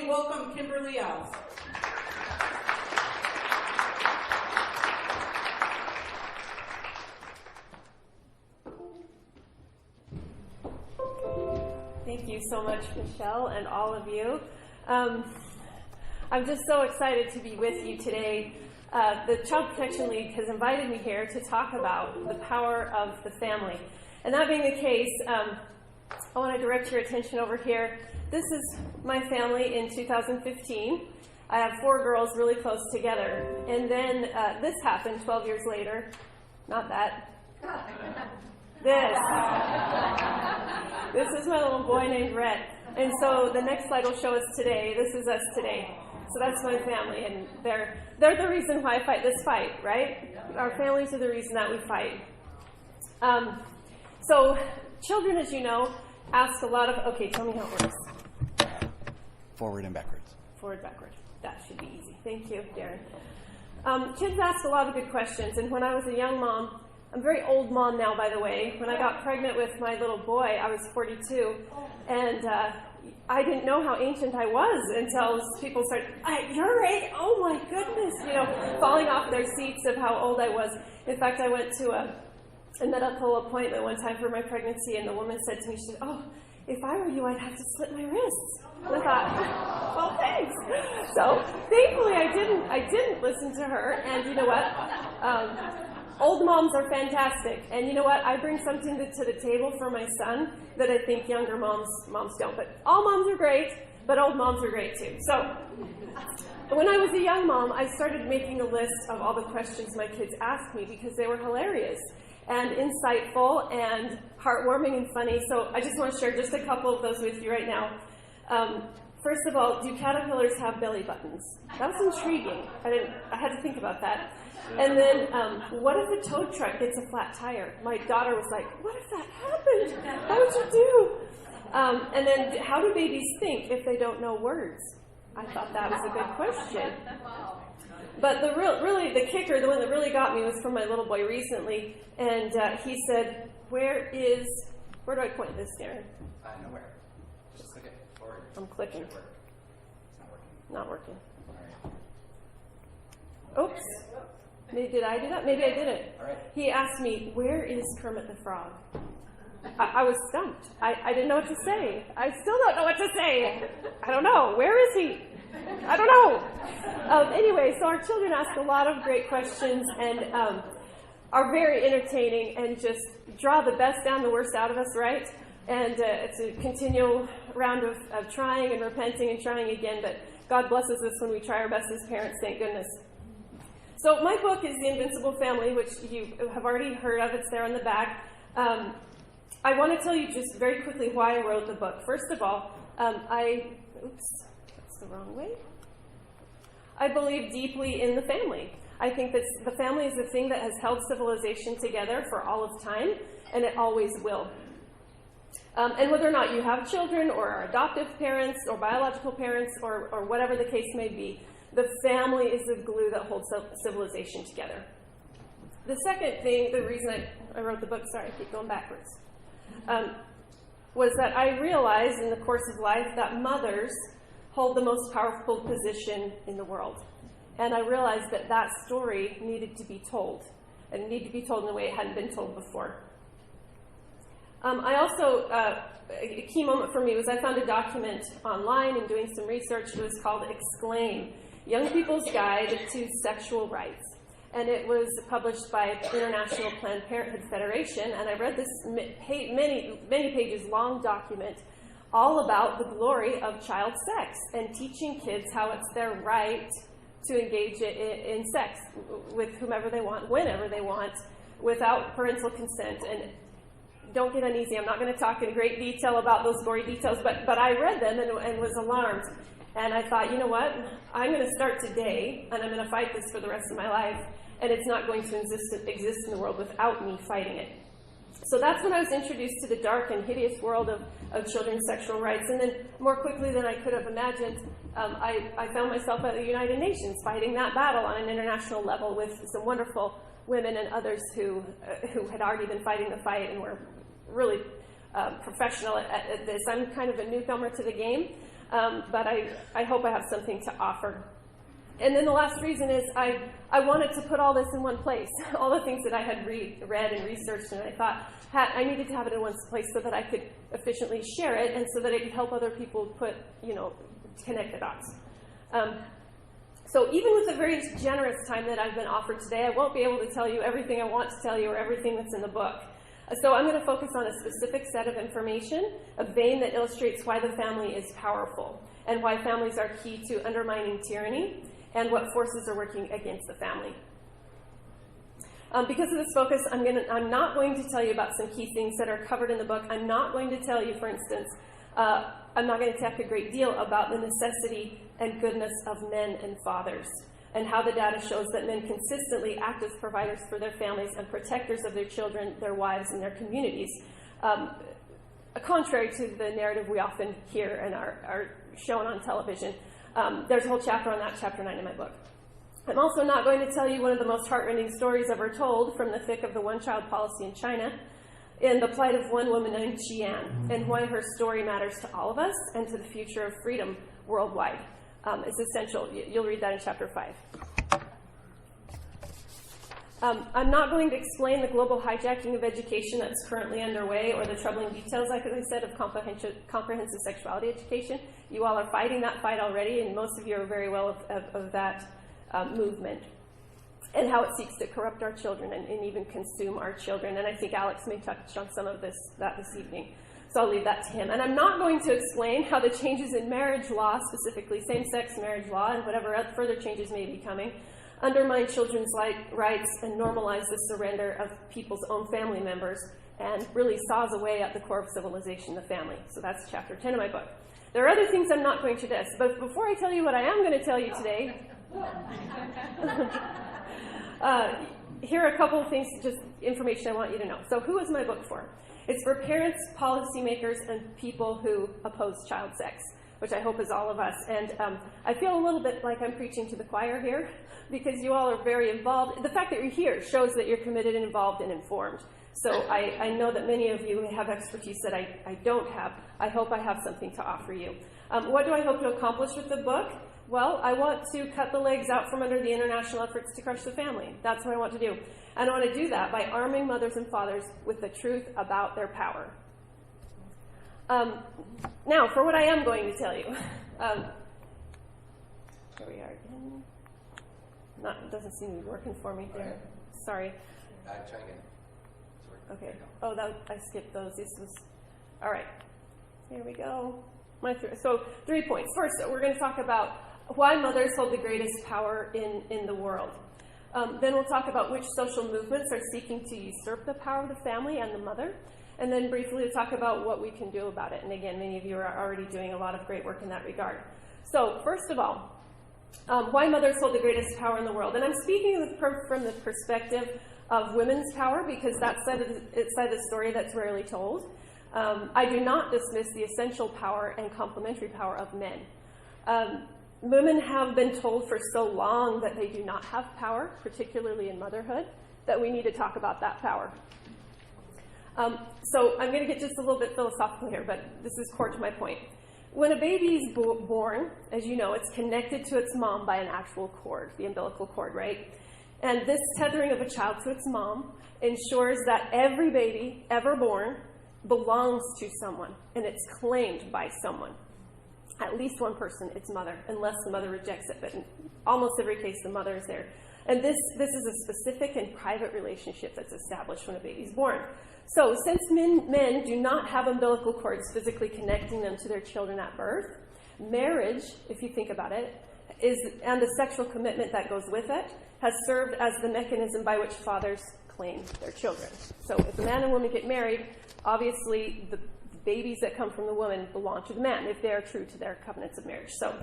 welcome Kimberly Ells. Thank you so much, Michelle, and all of you. I'm just so excited to be with you today. The Child Protection League has invited me here to talk about the power of the family. And that being the case, I want to direct your attention over here. This is my family in 2015. I have 4 girls really close together. And then this happened 12 years later. Not that. This is my little boy named Rhett. And so the next slide will show us today. This is us today. So that's my family, and they're the reason why I fight this fight, right? Our families are the reason that we fight. So children, as you know, ask a lot of, okay, tell me how it works. Forward and backwards. Forward, backward. That should be easy. Thank you, Darren. Kids ask a lot of good questions, and when I was a young mom, I'm a very old mom now, by the way. When I got pregnant with my little boy, I was 42, and I didn't know how ancient I was until people started, you're right, oh my goodness, falling off their seats of how old I was. In fact, I went to a medical appointment one time for my pregnancy, and the woman said to me, she said, oh, if I were you, I'd have to slit my wrists. And I thought, well, thanks. So thankfully, I didn't listen to her, and you know what? Old moms are fantastic, and you know what? I bring something to the table for my son that I think younger moms don't. But all moms are great, but old moms are great too. So when I was a young mom, I started making a list of all the questions my kids asked me because they were hilarious and insightful and heartwarming and funny. So I just want to share just a couple of those with you right now. First of all, do caterpillars have belly buttons? That was intriguing. I had to think about that. And then, what if a tow truck gets a flat tire? My daughter was like, what if that happened? What would you do? And then, how do babies think if they don't know words? I thought that was a good question. But the kicker, the one that really got me was from my little boy recently. And he said, where do I point this, Darren? Nowhere. Just click it forward. I'm clicking. It should work. It's not working. Not working. All right. Oops. Maybe did I do that? Maybe I didn't. All right. He asked me, where is Kermit the Frog? I was stumped. I didn't know what to say. I still don't know what to say. I don't know. Where is he? I don't know. Anyway, so our children ask a lot of great questions and are very entertaining and just draw the best and the worst out of us, right? And it's a continual round of trying and repenting and trying again, but God blesses us when we try our best as parents, thank goodness. So my book is The Invincible Family, which you have already heard of. It's there on the back. I want to tell you just very quickly why I wrote the book. First of all, oops, that's the wrong way. I believe deeply in the family. I think that the family is the thing that has held civilization together for all of time, and it always will. And whether or not you have children or are adoptive parents or biological parents or whatever the case may be, the family is the glue that holds civilization together. The second thing, the reason I wrote the book, sorry, I keep going backwards, was that I realized in the course of life that mothers hold the most powerful position in the world. And I realized that that story needed to be told, and it needed to be told in a way it hadn't been told before. I also, a key moment for me was I found a document online and doing some research. It was called Exclaim, Young People's Guide to Sexual Rights. And it was published by International Planned Parenthood Federation. And I read this many pages long document all about the glory of child sex and teaching kids how it's their right to engage in sex with whomever they want, whenever they want, without parental consent. And don't get uneasy. I'm not going to talk in great detail about those gory details, but I read them and was alarmed. And I thought, you know what? I'm going to start today, and I'm going to fight this for the rest of my life, and it's not going to exist in the world without me fighting it. So that's when I was introduced to the dark and hideous world of children's sexual rights. And then more quickly than I could have imagined, I found myself at the United Nations fighting that battle on an international level with some wonderful women and others who had already been fighting the fight and were really professional at this. I'm kind of a newcomer to the game. but I hope I have something to offer. And then the last reason is I wanted to put all this in one place, all the things that I had read and researched, and I thought I needed to have it in one place so that I could efficiently share it and so that it could help other people connect the dots. So even with the very generous time that I've been offered today, I won't be able to tell you everything I want to tell you or everything that's in the book. So I'm going to focus on a specific set of information, a vein that illustrates why the family is powerful and why families are key to undermining tyranny and what forces are working against the family. Because of this focus, I'm not going to tell you about some key things that are covered in the book. I'm not going to tell you, for instance, I'm not going to talk a great deal about the necessity and goodness of men and fathers and how the data shows that men consistently act as providers for their families and protectors of their children, their wives, and their communities, contrary to the narrative we often hear and are shown on television. There's a whole chapter on that, chapter 9 in my book. I'm also not going to tell you one of the most heartrending stories ever told from the thick of the one-child policy in China, in the plight of one woman named Qian, and why her story matters to all of us and to the future of freedom worldwide. It's essential. You'll read that in chapter 5. I'm not going to explain the global hijacking of education that's currently underway or the troubling details, like I said, of comprehensive sexuality education. You all are fighting that fight already, and most of you are very well of that movement, and how it seeks to corrupt our children and even consume our children. And I think Alex may touch on some of this evening. So I'll leave that to him. And I'm not going to explain how the changes in marriage law, specifically same-sex marriage law, and whatever further changes may be coming, undermine children's rights and normalize the surrender of people's own family members and really saws away at the core of civilization, the family. So that's chapter 10 of my book. There are other things I'm not going to discuss, but before I tell you what I am going to tell you today, here are a couple of things, just information I want you to know. So who is my book for? It's for parents, policymakers, and people who oppose child sex, which I hope is all of us. And I feel a little bit like I'm preaching to the choir here because you all are very involved. The fact that you're here shows that you're committed and involved and informed. So I know that many of you have expertise that I don't have. I hope I have something to offer you. What do I hope to accomplish with the book? Well, I want to cut the legs out from under the international efforts to crush the family. That's what I want to do. And I want to do that by arming mothers and fathers with the truth about their power. Now, for what I am going to tell you. Here we are again. It doesn't seem to be working for me there. Sorry. Try again. Okay. Oh, I skipped those. This was all right. Here we go. So 3 points. First, we're going to talk about why mothers hold the greatest power in the world. Then we'll talk about which social movements are seeking to usurp the power of the family and the mother. And then briefly we'll talk about what we can do about it. And again, many of you are already doing a lot of great work in that regard. So first of all, why mothers hold the greatest power in the world. And I'm speaking from the perspective of women's power because that's side of the story that's rarely told. I do not dismiss the essential power and complementary power of men. Women have been told for so long that they do not have power, particularly in motherhood, that we need to talk about that power. So I'm going to get just a little bit philosophical here, but this is core to my point. When a baby is born, as you know, it's connected to its mom by an actual cord, the umbilical cord, right? And this tethering of a child to its mom ensures that every baby ever born belongs to someone, and it's claimed by someone. At least one person, its mother, unless the mother rejects it. But in almost every case, the mother is there. And this is a specific and private relationship that's established when a baby's born. So since men do not have umbilical cords physically connecting them to their children at birth, marriage, if you think about it, and the sexual commitment that goes with it, has served as the mechanism by which fathers claim their children. So if a man and woman get married, obviously the babies that come from the woman belong to the man if they are true to their covenants of marriage. So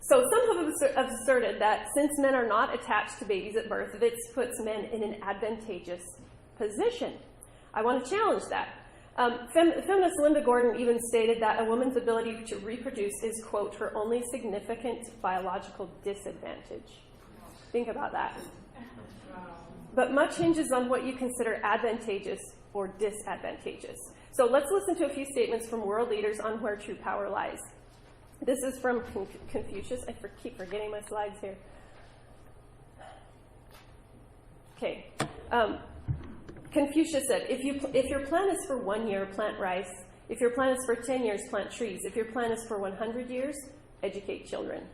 some have asserted that since men are not attached to babies at birth, this puts men in an advantageous position. I want to challenge that. Feminist Linda Gordon even stated that a woman's ability to reproduce is, quote, her only significant biological disadvantage. Think about that. But much hinges on what you consider advantageous or disadvantageous. So let's listen to a few statements from world leaders on where true power lies. This is from Confucius. I keep forgetting my slides here. Okay. Confucius said, if your plan is for 1 year, plant rice. If your plan is for 10 years, plant trees. If your plan is for 100 years, educate children.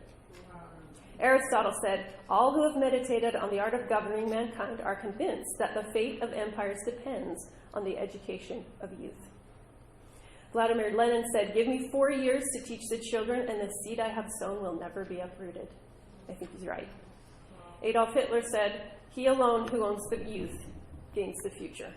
Aristotle said, all who have meditated on the art of governing mankind are convinced that the fate of empires depends on the education of youth. Vladimir Lenin said, give me 4 years to teach the children, and the seed I have sown will never be uprooted. I think he's right. Adolf Hitler said, he alone who owns the youth gains the future.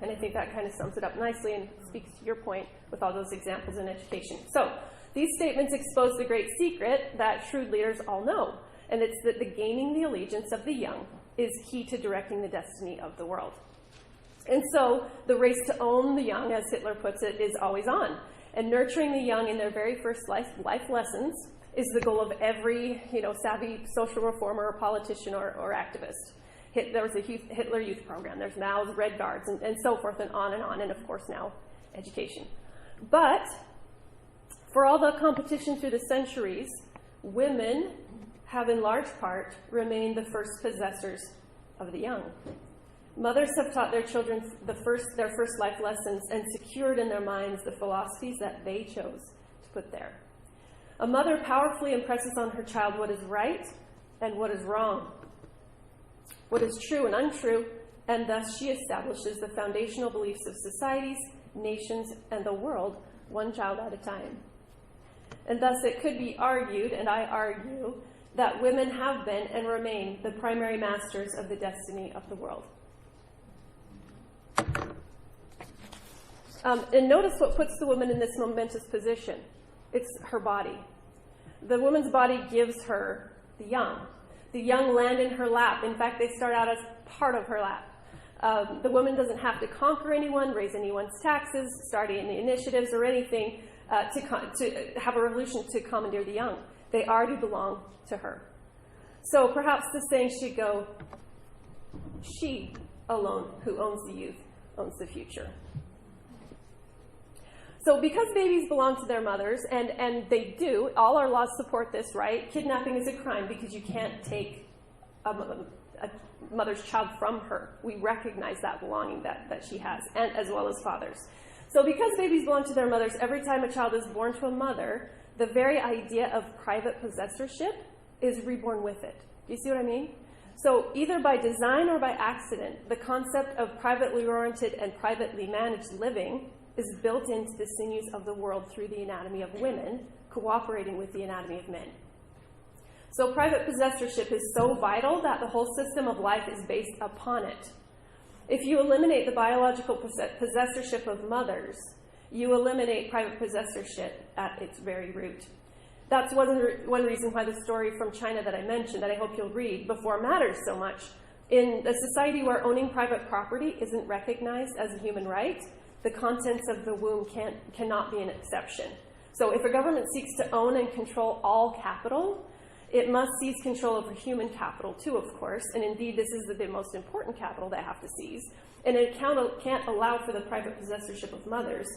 And I think that kind of sums it up nicely and speaks to your point with all those examples in education. So these statements expose the great secret that shrewd leaders all know, and it's that the gaining the allegiance of the young is key to directing the destiny of the world. And so the race to own the young, as Hitler puts it, is always on. And nurturing the young in their very first life lessons is the goal of every savvy social reformer or politician or activist. There was a Hitler Youth Program. There's now the Red Guards and so forth and on, and of course now education. But for all the competition through the centuries, women have in large part remained the first possessors of the young. Mothers have taught their children their first life lessons and secured in their minds the philosophies that they chose to put there. A mother powerfully impresses on her child what is right and what is wrong, what is true and untrue, and thus she establishes the foundational beliefs of societies, nations, and the world, one child at a time. And thus it could be argued, and I argue, that women have been and remain the primary masters of the destiny of the world. And notice what puts the woman in this momentous position. It's her body. The woman's body gives her the young. The young land in her lap. In fact, they start out as part of her lap. The woman doesn't have to conquer anyone, raise anyone's taxes, start any initiatives or anything to have a revolution to commandeer the young. They already belong to her. So perhaps the saying should go, she alone who owns the youth owns the future. So because babies belong to their mothers, and they do, all our laws support this, right? Kidnapping is a crime because you can't take a mother's child from her. We recognize that belonging that she has, and as well as fathers. So because babies belong to their mothers, every time a child is born to a mother, the very idea of private possessorship is reborn with it. Do you see what I mean? So either by design or by accident, the concept of privately oriented and privately managed living is built into the sinews of the world through the anatomy of women, cooperating with the anatomy of men. So private possessorship is so vital that the whole system of life is based upon it. If you eliminate the biological possessorship of mothers, you eliminate private possessorship at its very root. That's one reason why the story from China that I mentioned, that I hope you'll read before, matters so much. In a society where owning private property isn't recognized as a human right, the contents of the womb cannot be an exception. So if a government seeks to own and control all capital, it must seize control over human capital too, of course, and indeed this is the most important capital they have to seize. And it can't allow for the private possessorship of mothers,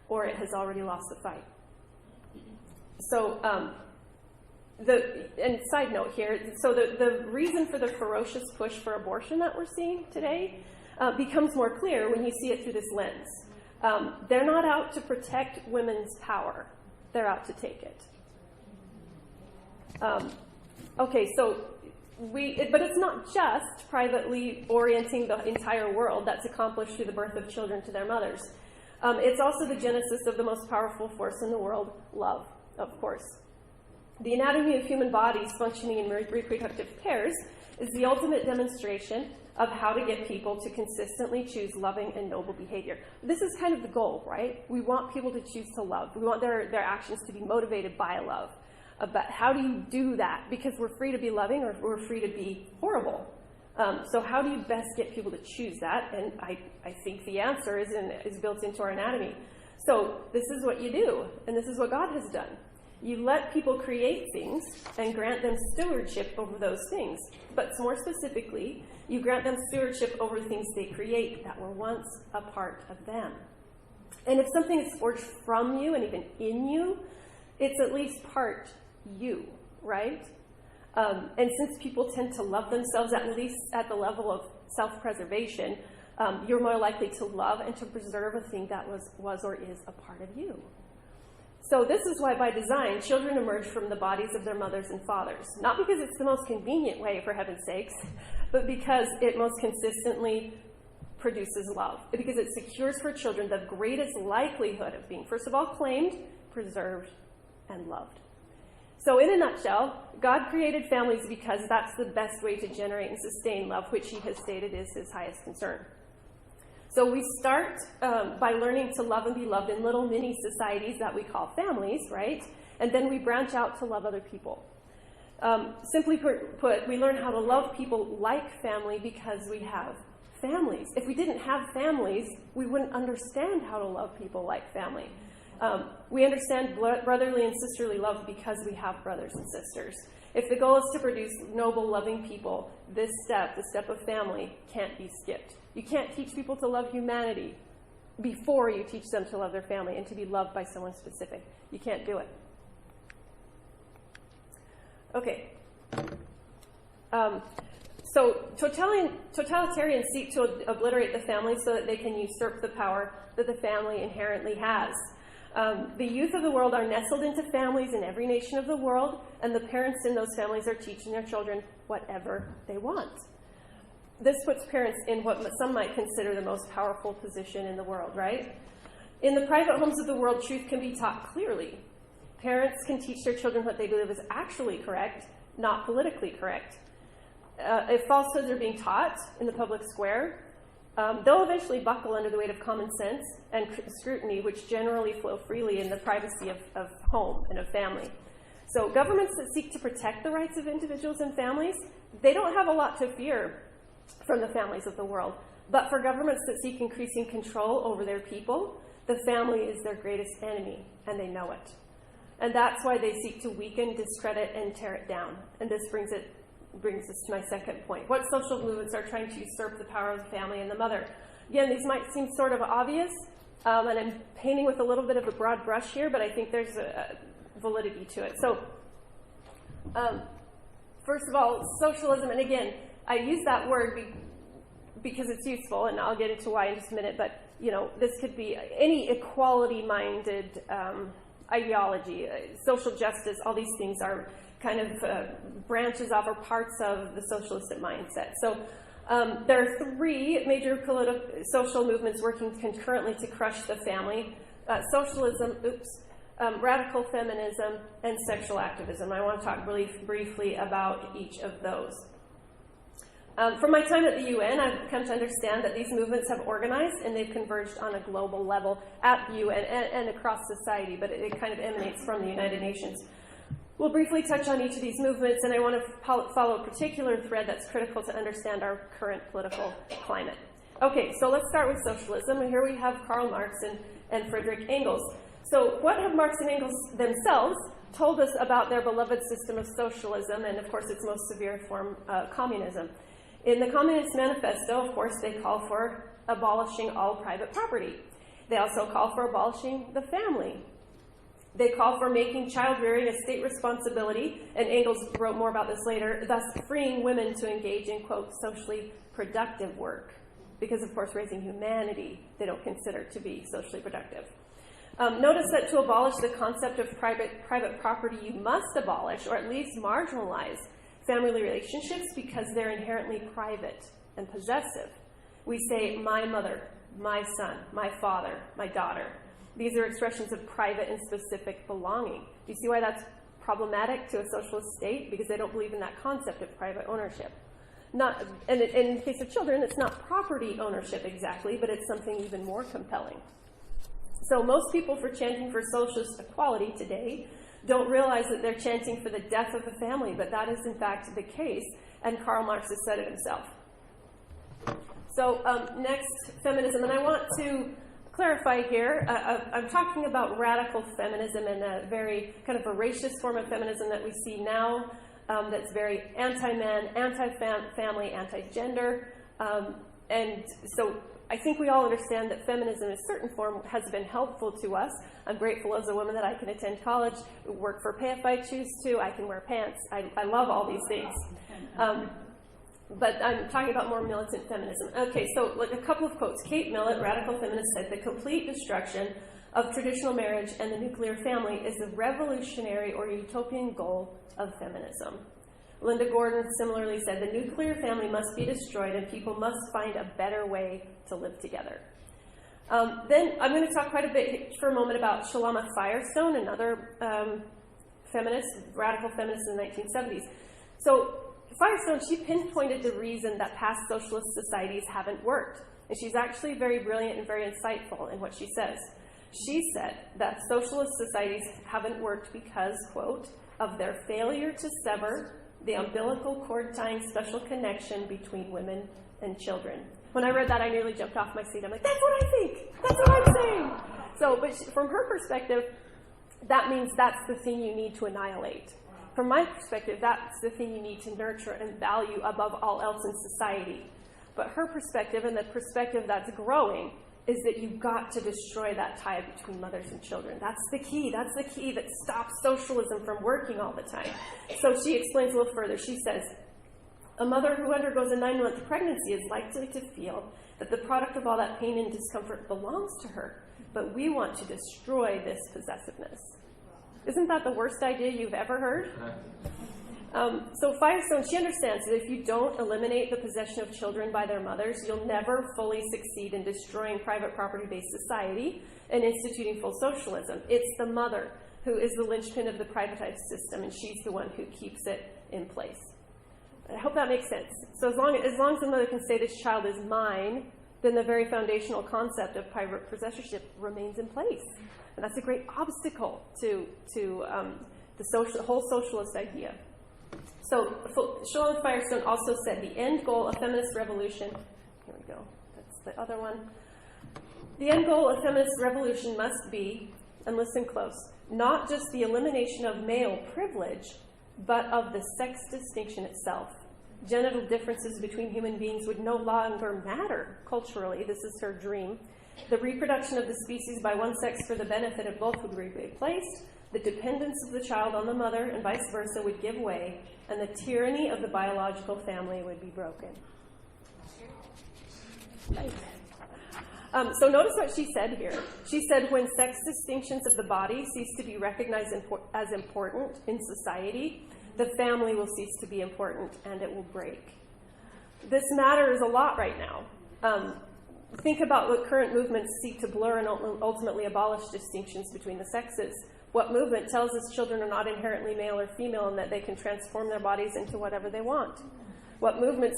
or it has already lost the fight. So, and side note here, so the reason for the ferocious push for abortion that we're seeing today becomes more clear when you see it through this lens. They're not out to protect women's power. They're out to take it. Okay, so but it's not just privately orienting the entire world that's accomplished through the birth of children to their mothers. It's also the genesis of the most powerful force in the world, love, of course. The anatomy of human bodies functioning in reproductive pairs is the ultimate demonstration of how to get people to consistently choose loving and noble behavior. This is kind of the goal, right? We want people to choose to love. We want their actions to be motivated by love. But how do you do that? Because we're free to be loving or we're free to be horrible. So how do you best get people to choose that? And I think the answer is built into our anatomy. So this is what you do, and this is what God has done. You let people create things and grant them stewardship over those things. But more specifically, you grant them stewardship over things they create that were once a part of them. And if something is forged from you and even in you, it's at least part you, right? And since people tend to love themselves, at least at the level of self-preservation, you're more likely to love and to preserve a thing that was or is a part of you. So this is why, by design, children emerge from the bodies of their mothers and fathers. Not because it's the most convenient way, for heaven's sakes, but because it most consistently produces love. Because it secures for children the greatest likelihood of being, first of all, claimed, preserved, and loved. So in a nutshell, God created families because that's the best way to generate and sustain love, which he has stated is his highest concern. So we start by learning to love and be loved in little mini societies that we call families, right? And then we branch out to love other people. Simply put, we learn how to love people like family because we have families. If we didn't have families, we wouldn't understand how to love people like family. We understand brotherly and sisterly love because we have brothers and sisters. If the goal is to produce noble, loving people, this step, the step of family, can't be skipped. You can't teach people to love humanity before you teach them to love their family and to be loved by someone specific. You can't do it. Okay. So totalitarians seek to obliterate the family so that they can usurp the power that the family inherently has. The youth of the world are nestled into families in every nation of the world, and the parents in those families are teaching their children whatever they want. This puts parents in what some might consider the most powerful position in the world, right? In the private homes of the world, truth can be taught clearly. Parents can teach their children what they believe is actually correct, not politically correct. If falsehoods are being taught in the public square, they'll eventually buckle under the weight of common sense and scrutiny, which generally flow freely in the privacy of home and of family. So governments that seek to protect the rights of individuals and families, they don't have a lot to fear from the families of the world. But for governments that seek increasing control over their people, the family is their greatest enemy, and they know it. And that's why they seek to weaken, discredit, and tear it down. And this brings us to my second point. What social movements are trying to usurp the power of the family and the mother? Again, these might seem sort of obvious, and I'm painting with a little bit of a broad brush here, but I think there's a validity to it. So, first of all, socialism, and again, I use that word because it's useful, and I'll get into why in just a minute, but, you know, this could be any equality-minded ideology, social justice, all these things are kind of branches off or parts of the socialistic mindset. So there are three major social movements working concurrently to crush the family: socialism, radical feminism, and sexual activism. I want to talk really briefly about each of those. From my time at the UN, I've come to understand that these movements have organized and they've converged on a global level at the UN and across society, but it kind of emanates from the United Nations. We'll briefly touch on each of these movements, and I want to follow a particular thread that's critical to understand our current political climate. Okay, so let's start with socialism, and here we have Karl Marx and Friedrich Engels. So what have Marx and Engels themselves told us about their beloved system of socialism, and of course its most severe form, communism? In the Communist Manifesto, of course, they call for abolishing all private property. They also call for abolishing the family. They call for making child rearing a state responsibility, and Engels wrote more about this later, thus freeing women to engage in, quote, socially productive work. Because, of course, raising humanity they don't consider to be socially productive. Notice that to abolish the concept of private property, you must abolish, or at least marginalize, family relationships because they're inherently private and possessive. We say, my mother, my son, my father, my daughter. These are expressions of private and specific belonging. Do you see why that's problematic to a socialist state? Because they don't believe in that concept of private ownership. And in the case of children, it's not property ownership exactly, but it's something even more compelling. So most people chanting for socialist equality today don't realize that they're chanting for the death of the family, but that is in fact the case, and Karl Marx has said it himself. So next, feminism, and I want to clarify here, I'm talking about radical feminism and a very kind of voracious form of feminism that we see now that's very anti-man, anti-family, anti-gender. And so I think we all understand that feminism in a certain form has been helpful to us. I'm grateful as a woman that I can attend college, work for pay if I choose to, I can wear pants. I love all these things. But I'm talking about more militant feminism. Okay, so like a couple of quotes. Kate Millett, radical feminist, said, "The complete destruction of traditional marriage and the nuclear family is the revolutionary or utopian goal of feminism." Linda Gordon similarly said, "The nuclear family must be destroyed and people must find a better way to live together." Then I'm going to talk quite a bit for a moment about Shalama Firestone, another radical feminist in the 1970s. So Firestone, she pinpointed the reason that past socialist societies haven't worked. And she's actually very brilliant and very insightful in what she says. She said that socialist societies haven't worked because, quote, "of their failure to sever the umbilical cord tying special connection between women and children." When I read that, I nearly jumped off my seat. I'm like, that's what I think. That's what I'm saying. So, but from her perspective, that means that's the thing you need to annihilate. From my perspective, that's the thing you need to nurture and value above all else in society. But her perspective, and the perspective that's growing, is that you've got to destroy that tie between mothers and children. That's the key. That's the key that stops socialism from working all the time. So she explains a little further. She says, "A mother who undergoes a 9-month pregnancy is likely to feel that the product of all that pain and discomfort belongs to her, but we want to destroy this possessiveness." Isn't that the worst idea you've ever heard? So Firestone, she understands that if you don't eliminate the possession of children by their mothers, you'll never fully succeed in destroying private property-based society and instituting full socialism. It's the mother who is the linchpin of the privatized system, and she's the one who keeps it in place. I hope that makes sense. So as long as the mother can say this child is mine, then the very foundational concept of private possessorship remains in place. And that's a great obstacle to the whole socialist idea. So Shalom Firestone also said the end goal of feminist revolution, here we go, that's the other one. The end goal of feminist revolution must be, and listen close, not just the elimination of male privilege, but of the sex distinction itself. Genital differences between human beings would no longer matter culturally. This is her dream. The reproduction of the species by one sex for the benefit of both would be replaced. The dependence of the child on the mother and vice versa would give way, and the tyranny of the biological family would be broken. So notice what she said here. She said when sex distinctions of the body cease to be recognized as important in society, the family will cease to be important and it will break. This matters a lot right now. Think about what current movements seek to blur and ultimately abolish distinctions between the sexes. What movement tells us children are not inherently male or female and that they can transform their bodies into whatever they want? What movements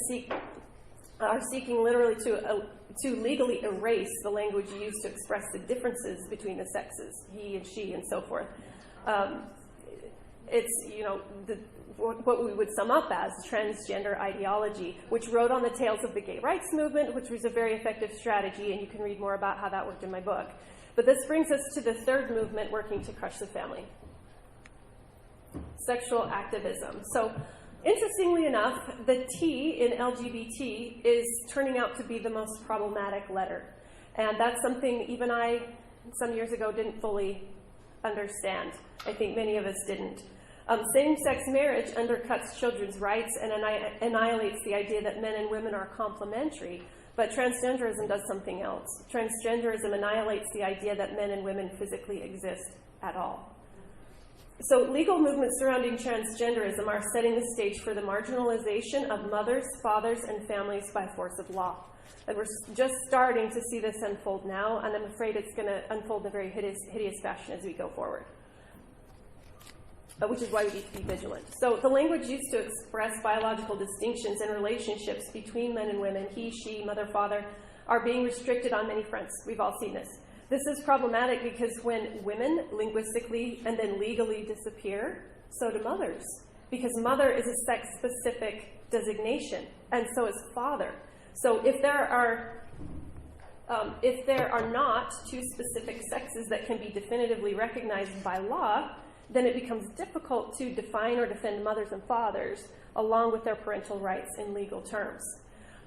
are seeking literally to legally erase the language used to express the differences between the sexes, he and she and so forth? It's, what we would sum up as transgender ideology, which rode on the tails of the gay rights movement, which was a very effective strategy, and you can read more about how that worked in my book. But this brings us to the third movement working to crush the family: sexual activism. So, interestingly enough, the T in LGBT is turning out to be the most problematic letter. And that's something even I, some years ago, didn't fully understand. I think many of us didn't. Same-sex marriage undercuts children's rights and annihilates the idea that men and women are complementary, but transgenderism does something else. Transgenderism annihilates the idea that men and women physically exist at all. So legal movements surrounding transgenderism are setting the stage for the marginalization of mothers, fathers, and families by force of law. And we're just starting to see this unfold now, and I'm afraid it's going to unfold in a very hideous fashion as we go forward. Which is why we need to be vigilant. So the language used to express biological distinctions in relationships between men and women, he, she, mother, father, are being restricted on many fronts. We've all seen this. This is problematic because when women linguistically and then legally disappear, so do mothers. Because mother is a sex-specific designation, and so is father. So if there are not two specific sexes that can be definitively recognized by law, then it becomes difficult to define or defend mothers and fathers along with their parental rights in legal terms.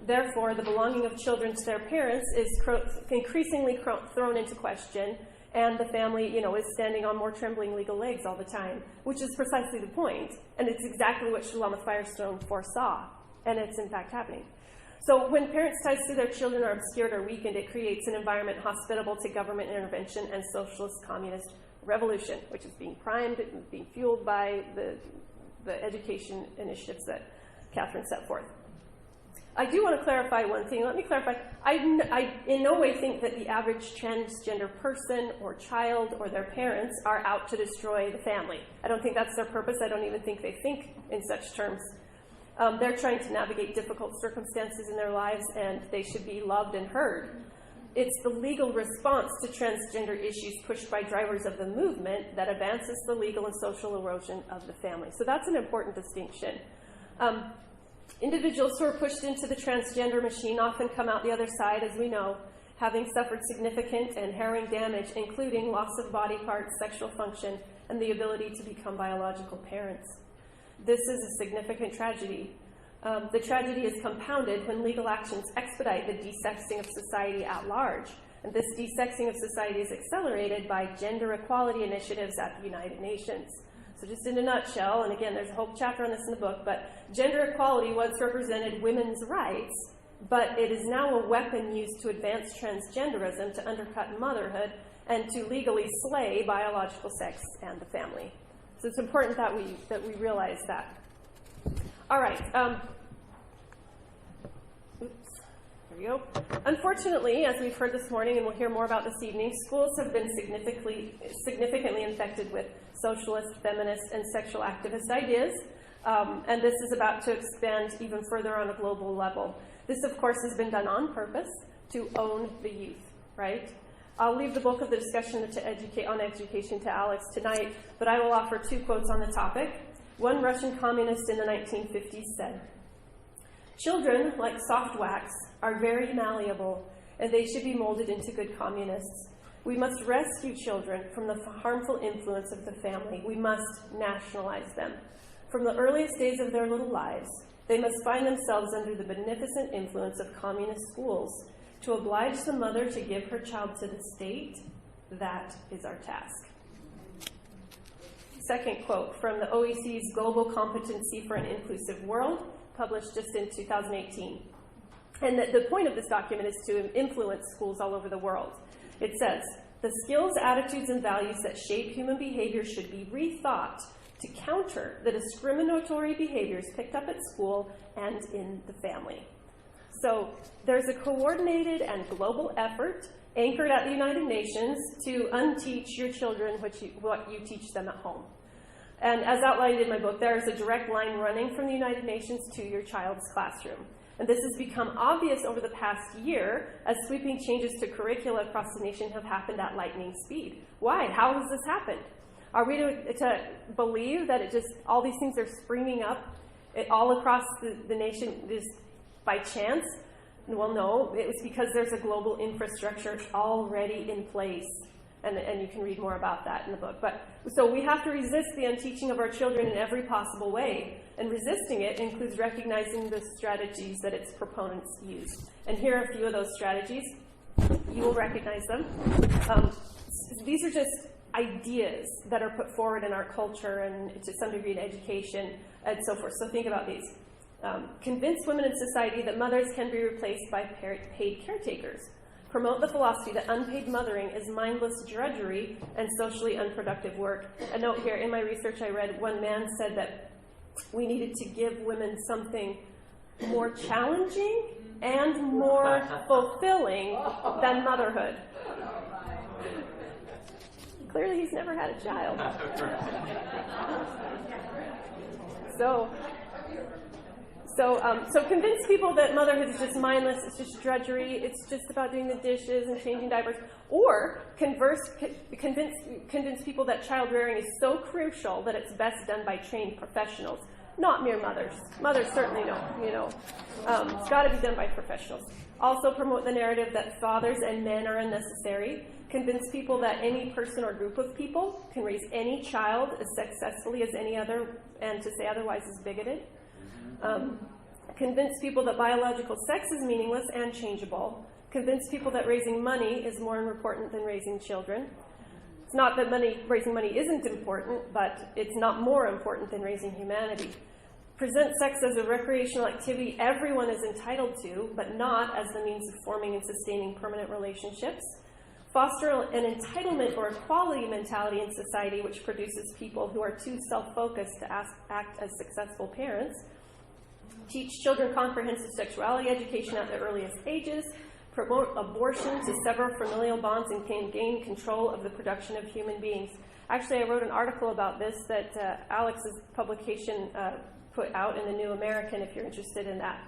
Therefore, the belonging of children to their parents is increasingly thrown into question, and the family, is standing on more trembling legal legs all the time, which is precisely the point, and it's exactly what Shulamith Firestone foresaw, and it's in fact happening. So when parents' ties to their children are obscured or weakened, it creates an environment hospitable to government intervention and socialist communist revolution, which is being primed, being fueled by the education initiatives that Catherine set forth. I do want to clarify one thing. Let me clarify. I in no way think that the average transgender person or child or their parents are out to destroy the family. I don't think that's their purpose. I don't even think they think in such terms. They're trying to navigate difficult circumstances in their lives, and they should be loved and heard. It's the legal response to transgender issues pushed by drivers of the movement that advances the legal and social erosion of the family. So that's an important distinction. Individuals who are pushed into the transgender machine often come out the other side, as we know, having suffered significant and harrowing damage, including loss of body parts, sexual function, and the ability to become biological parents. This is a significant tragedy. The tragedy is compounded when legal actions expedite the desexing of society at large. And this desexing of society is accelerated by gender equality initiatives at the United Nations. So just in a nutshell, and again, there's a whole chapter on this in the book, but gender equality once represented women's rights, but it is now a weapon used to advance transgenderism, to undercut motherhood, and to legally slay biological sex and the family. So it's important that we realize that. All right. Here we go. Unfortunately, as we've heard this morning, and we'll hear more about this evening, schools have been significantly infected with socialist, feminist, and sexual activist ideas, and this is about to expand even further on a global level. This, of course, has been done on purpose to own the youth, right? I'll leave the bulk of the discussion on education to Alex tonight, but I will offer two quotes on the topic. One Russian communist in the 1950s said, "Children, like soft wax, are very malleable, and they should be molded into good communists. We must rescue children from the harmful influence of the family. We must nationalize them. From the earliest days of their little lives, they must find themselves under the beneficent influence of communist schools. To oblige the mother to give her child to the state, that is our task." Second quote from the OEC's Global Competency for an Inclusive World, published just in 2018. And the point of this document is to influence schools all over the world. It says, "The skills, attitudes, and values that shape human behavior should be rethought to counter the discriminatory behaviors picked up at school and in the family." So there's a coordinated and global effort anchored at the United Nations to unteach your children what you teach them at home. And as outlined in my book, there is a direct line running from the United Nations to your child's classroom. And this has become obvious over the past year as sweeping changes to curricula across the nation have happened at lightning speed. Why? How has this happened? Are we to believe that all these things are springing up all across the nation just by chance? Well, no, it was because there's a global infrastructure already in place. And you can read more about that in the book. So we have to resist the unteaching of our children in every possible way. And resisting it includes recognizing the strategies that its proponents use. And here are a few of those strategies. You will recognize them. These are just ideas that are put forward in our culture and to some degree in education and so forth. So think about these. Convince women in society that mothers can be replaced by paid caretakers. Promote the philosophy that unpaid mothering is mindless drudgery and socially unproductive work. A note here, in my research I read one man said that we needed to give women something more challenging and more fulfilling than motherhood. Clearly he's never had a child. So convince people that motherhood is just mindless, it's just drudgery, it's just about doing the dishes and changing diapers. Or convince people that child rearing is so crucial that it's best done by trained professionals, not mere mothers. Mothers certainly don't, it's got to be done by professionals. Also promote the narrative that fathers and men are unnecessary. Convince people that any person or group of people can raise any child as successfully as any other, and to say otherwise is bigoted. convince people that biological sex is meaningless and changeable, convince people that raising money is more important than raising children. It's not that raising money isn't important, but it's not more important than raising humanity. Present sex as a recreational activity everyone is entitled to, but not as the means of forming and sustaining permanent relationships. Foster an entitlement or equality mentality in society which produces people who are too self-focused to act as successful parents. Teach children comprehensive sexuality education at the earliest ages. Promote abortion to sever familial bonds and gain control of the production of human beings. Actually, I wrote an article about this that Alex's publication put out in the New American, if you're interested in that.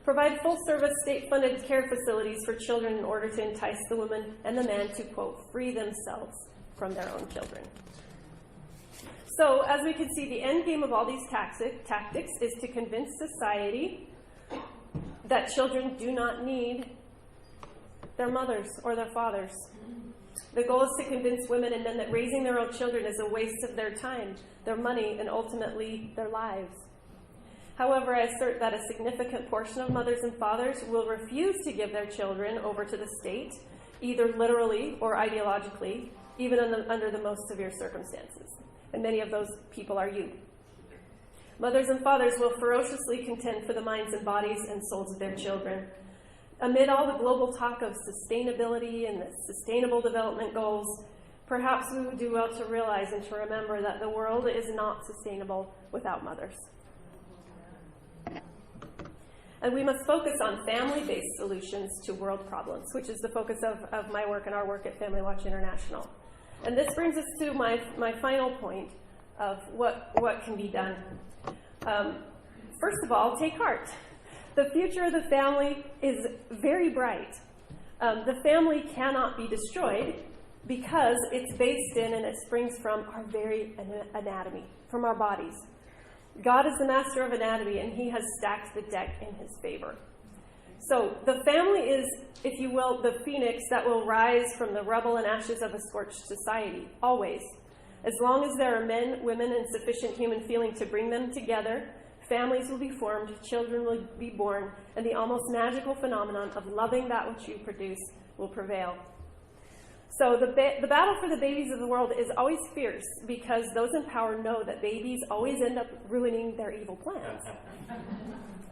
Provide full-service, state-funded care facilities for children in order to entice the woman and the man to, quote, free themselves from their own children. So, as we can see, the end game of all these tactics is to convince society that children do not need their mothers or their fathers. The goal is to convince women and men that raising their own children is a waste of their time, their money, and ultimately their lives. However, I assert that a significant portion of mothers and fathers will refuse to give their children over to the state, either literally or ideologically, even under the most severe circumstances. And many of those people are you. Mothers and fathers will ferociously contend for the minds and bodies and souls of their children. Amid all the global talk of sustainability and the sustainable development goals, perhaps we would do well to realize and to remember that the world is not sustainable without mothers. And we must focus on family-based solutions to world problems, which is the focus of my work and our work at Family Watch International. And this brings us to my final point of what can be done. First of all, take heart. The future of the family is very bright. The family cannot be destroyed because it's based in and it springs from our very anatomy, from our bodies. God is the master of anatomy, and he has stacked the deck in his favor. So the family is, if you will, the phoenix that will rise from the rubble and ashes of a scorched society, always. As long as there are men, women, and sufficient human feeling to bring them together, families will be formed, children will be born, and the almost magical phenomenon of loving that which you produce will prevail. So the battle for the babies of the world is always fierce because those in power know that babies always end up ruining their evil plans.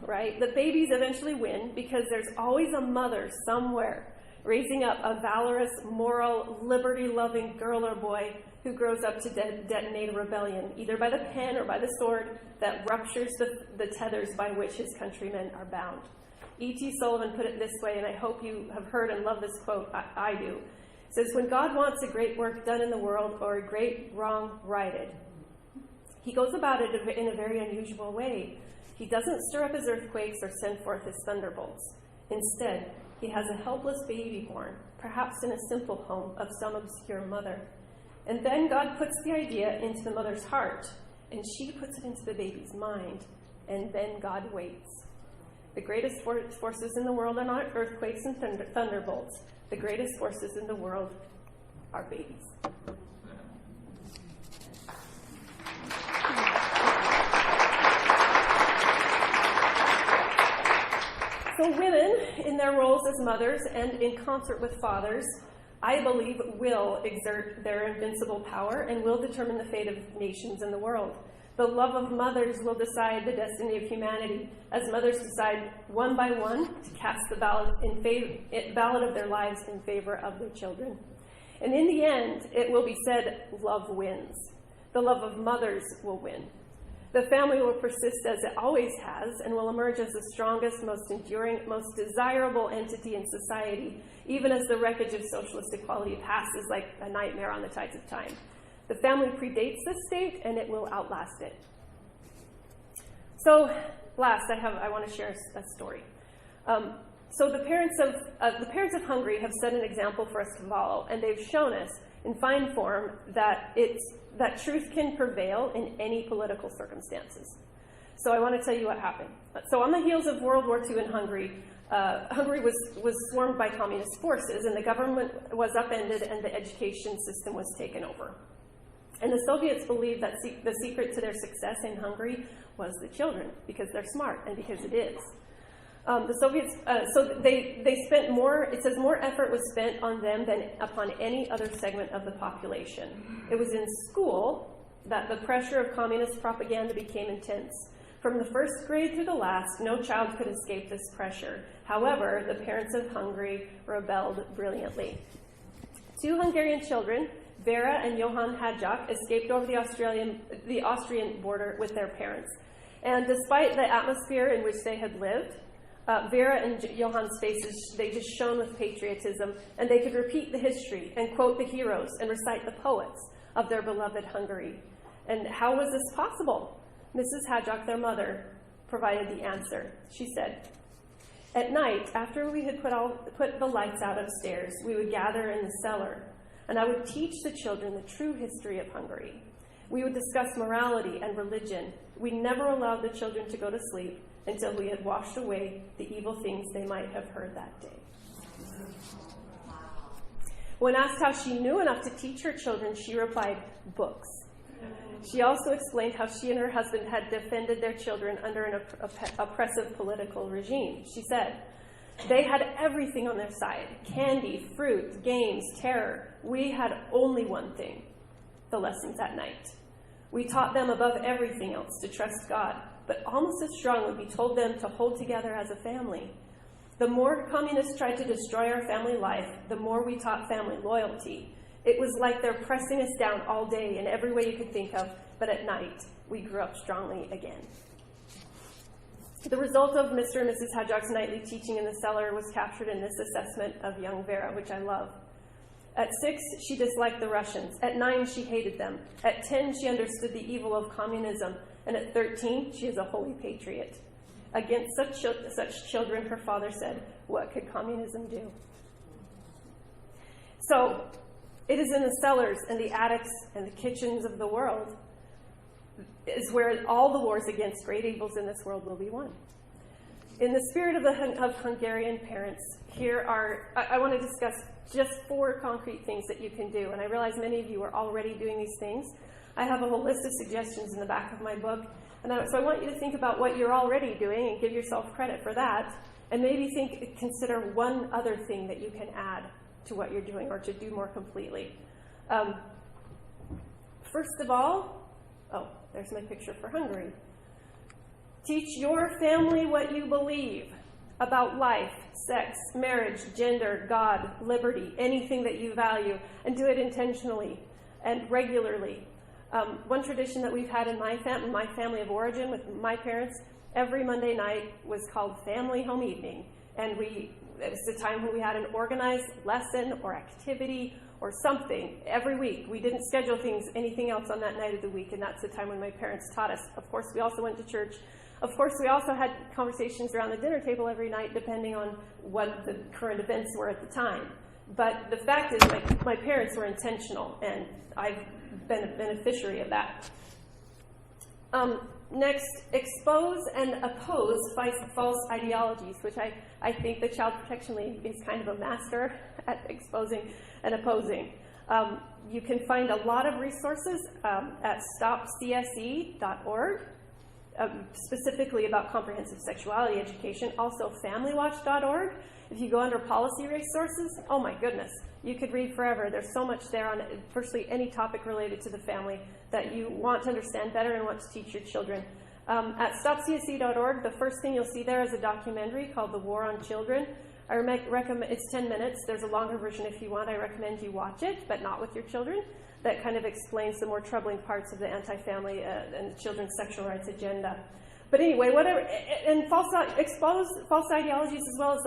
Right? The babies eventually win because there's always a mother somewhere raising up a valorous, moral, liberty-loving girl or boy who grows up to detonate a rebellion, either by the pen or by the sword, that ruptures the tethers by which his countrymen are bound. E.T. Sullivan put it this way, and I hope you have heard and love this quote. I do. It says, when God wants a great work done in the world or a great wrong righted, he goes about it in a very unusual way. He doesn't stir up his earthquakes or send forth his thunderbolts. Instead, he has a helpless baby born, perhaps in a simple home of some obscure mother. And then God puts the idea into the mother's heart, and she puts it into the baby's mind, and then God waits. The greatest forces in the world are not earthquakes and thunderbolts. The greatest forces in the world are babies. So women, in their roles as mothers and in concert with fathers, I believe will exert their invincible power and will determine the fate of nations in the world. The love of mothers will decide the destiny of humanity, as mothers decide one by one to cast the ballot of their lives in favor of their children. And in the end, it will be said, love wins. The love of mothers will win. The family will persist as it always has and will emerge as the strongest, most enduring, most desirable entity in society, even as the wreckage of socialist equality passes like a nightmare on the tides of time. The family predates the state, and it will outlast it. So, last, I want to share a story. So the parents of Hungary have set an example for us to follow, and they've shown us in fine form that truth can prevail in any political circumstances. So I want to tell you what happened. So on the heels of World War II in Hungary, Hungary was swarmed by communist forces, and the government was upended, and the education system was taken over. And the Soviets believed that the secret to their success in Hungary was the children, because they're smart and because it is. The Soviets, so they spent more, it says more effort was spent on them than upon any other segment of the population. It was in school that the pressure of communist propaganda became intense. From the first grade through the last, no child could escape this pressure. However, the parents of Hungary rebelled brilliantly. 2 Hungarian children, Vera and Johann Hadjak, escaped over the Austrian border with their parents. And despite the atmosphere in which they had lived, Vera and Johann's faces, they just shone with patriotism, and they could repeat the history and quote the heroes and recite the poets of their beloved Hungary. And how was this possible? Mrs. Hadjak, their mother, provided the answer. She said, "At night, after we had put the lights out upstairs, we would gather in the cellar, and I would teach the children the true history of Hungary. We would discuss morality and religion. We never allowed the children to go to sleep until we had washed away the evil things they might have heard that day." When asked how she knew enough to teach her children, she replied, "Books." She also explained how she and her husband had defended their children under an oppressive political regime. She said, "They had everything on their side: candy, fruit, games, terror. We had only one thing: the lessons at night. We taught them above everything else to trust God, but almost as strongly we told them to hold together as a family. The more communists tried to destroy our family life, the more we taught family loyalty. It was like they're pressing us down all day in every way you could think of, but at night, we grew up strongly again." The result of Mr. and Mrs. Hadjak's nightly teaching in the cellar was captured in this assessment of young Vera, which I love. At 6, she disliked the Russians. At 9, she hated them. At 10, she understood the evil of communism. And at 13, she is a holy patriot. Against such children, her father said, "What could communism do?" So, it is in the cellars and the attics and the kitchens of the world is where all the wars against great evils in this world will be won. In the spirit of Hungarian parents, I want to discuss just 4 concrete things that you can do. And I realize many of you are already doing these things. I have a whole list of suggestions in the back of my book. So I want you to think about what you're already doing and give yourself credit for that. And maybe consider one other thing that you can add to what you're doing or to do more completely. First of all, there's my picture for Hungary. Teach your family what you believe about life, sex, marriage, gender, God, liberty, anything that you value, and do it intentionally and regularly. One tradition that we've had in my family of origin with my parents, every Monday night was called Family Home Evening. And it was the time when we had an organized lesson or activity or something every week. We didn't schedule anything else on that night of the week, and that's the time when my parents taught us. Of course, we also went to church. Of course, we also had conversations around the dinner table every night, depending on what the current events were at the time. But the fact is, my parents were intentional, and I've been a beneficiary of that. Next, expose and oppose false ideologies, which I think the Child Protection League is kind of a master at exposing and opposing. You can find a lot of resources at stopcse.org, specifically about comprehensive sexuality education. Also, familywatch.org. If you go under policy resources, oh my goodness, you could read forever. There's so much there on virtually any topic related to the family that you want to understand better and want to teach your children. At stopcse.org, the first thing you'll see there is a documentary called The War on Children. I recommend, it's 10 minutes. There's a longer version if you want. I recommend you watch it, but not with your children. That kind of explains the more troubling parts of the anti-family and children's sexual rights agenda. But anyway, whatever, and expose false ideologies as well as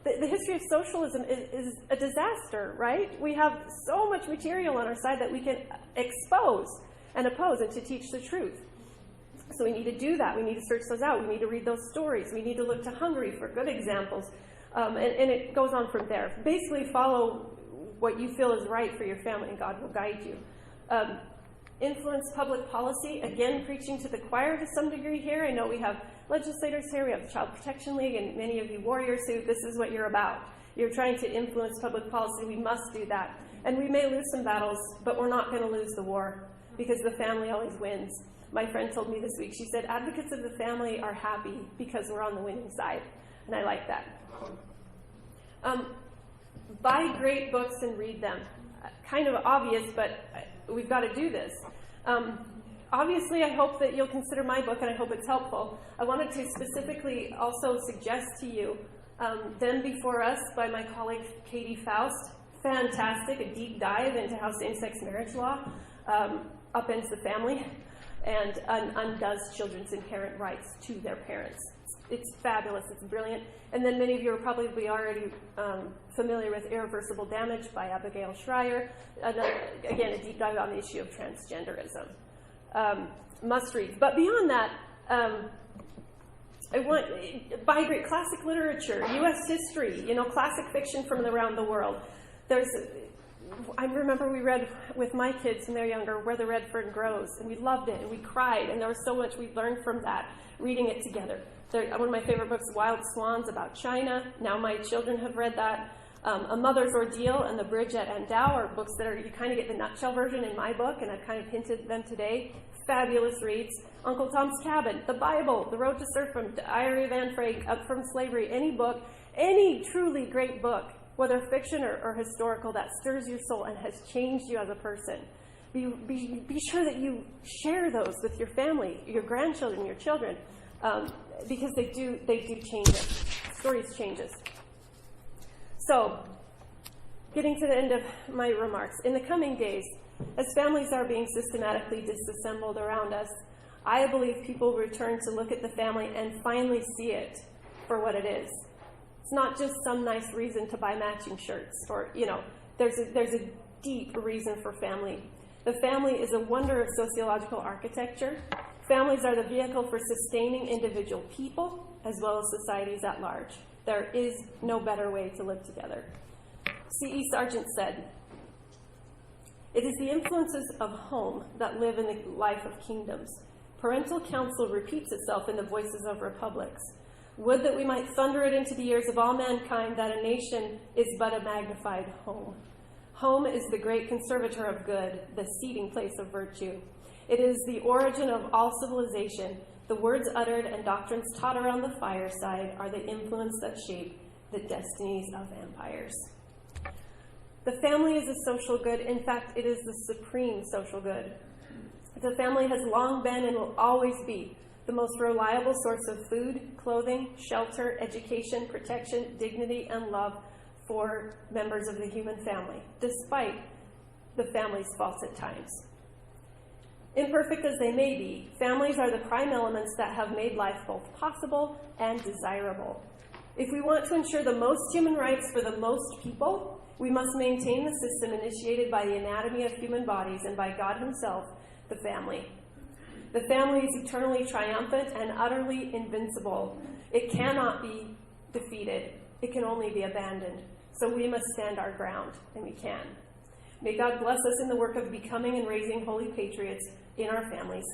the history of socialism is a disaster, right? We have so much material on our side that we can expose and oppose and to teach the truth. So we need to do that. We need to search those out. We need to read those stories. We need to look to Hungary for good examples. And it goes on from there. Basically follow what you feel is right for your family, and God will guide you. Influence public policy, again, preaching to the choir to some degree here. I know we have legislators here, we have the Child Protection League, and many of you warriors who this is what you're about. You're trying to influence public policy. We must do that. And we may lose some battles, but we're not going to lose the war. because the family always wins. My friend told me this week, she said, advocates of the family are happy because we're on the winning side. And I like that. Buy great books and read them. Kind of obvious, but we've got to do this. Obviously, I hope that you'll consider my book, and I hope it's helpful. I wanted to specifically also suggest to you Them Before Us by my colleague Katie Faust. Fantastic, a deep dive into how same-sex marriage law upends the family and undoes children's inherent rights to their parents. It's fabulous, it's brilliant. And then many of you are probably already familiar with Irreversible Damage by Abigail Schreier. Again, a deep dive on the issue of transgenderism. Must reads. But beyond that, buy great classic literature, U.S. history, classic fiction from around the world. I remember we read with my kids when they're younger, Where the Red Fern Grows, and we loved it, and we cried, and there was so much we learned from that, reading it together. One of my favorite books, Wild Swans, about China. Now my children have read that. A Mother's Ordeal and The Bridge at Andau are books that you kind of get the nutshell version in my book, and I've kind of hinted them today. Fabulous reads. Uncle Tom's Cabin, the Bible, The Road to Serfdom, Diary of Anne Frank, Up from Slavery, any book, any truly great book, whether fiction or historical, that stirs your soul and has changed you as a person. Be sure that you share those with your family, your grandchildren, your children, because they do change us. Stories change us. So, getting to the end of my remarks, in the coming days, as families are being systematically disassembled around us, I believe people will return to look at the family and finally see it for what it is. It's not just some nice reason to buy matching shirts, or, there's a deep reason for family. The family is a wonder of sociological architecture. Families are the vehicle for sustaining individual people as well as societies at large. There is no better way to live together. C.E. Sargent said, "It is the influences of home that live in the life of kingdoms. Parental counsel repeats itself in the voices of republics. Would that we might thunder it into the ears of all mankind that a nation is but a magnified home. Home is the great conservator of good, the seating place of virtue. It is the origin of all civilization. The words uttered and doctrines taught around the fireside are the influence that shape the destinies of empires." The family is a social good. In fact, it is the supreme social good. The family has long been and will always be the most reliable source of food, clothing, shelter, education, protection, dignity, and love for members of the human family, despite the family's faults at times. Imperfect as they may be, families are the prime elements that have made life both possible and desirable. If we want to ensure the most human rights for the most people, we must maintain the system initiated by the anatomy of human bodies and by God Himself, the family. The family is eternally triumphant and utterly invincible. It cannot be defeated. It can only be abandoned. So we must stand our ground, and we can. May God bless us in the work of becoming and raising holy patriots in our families.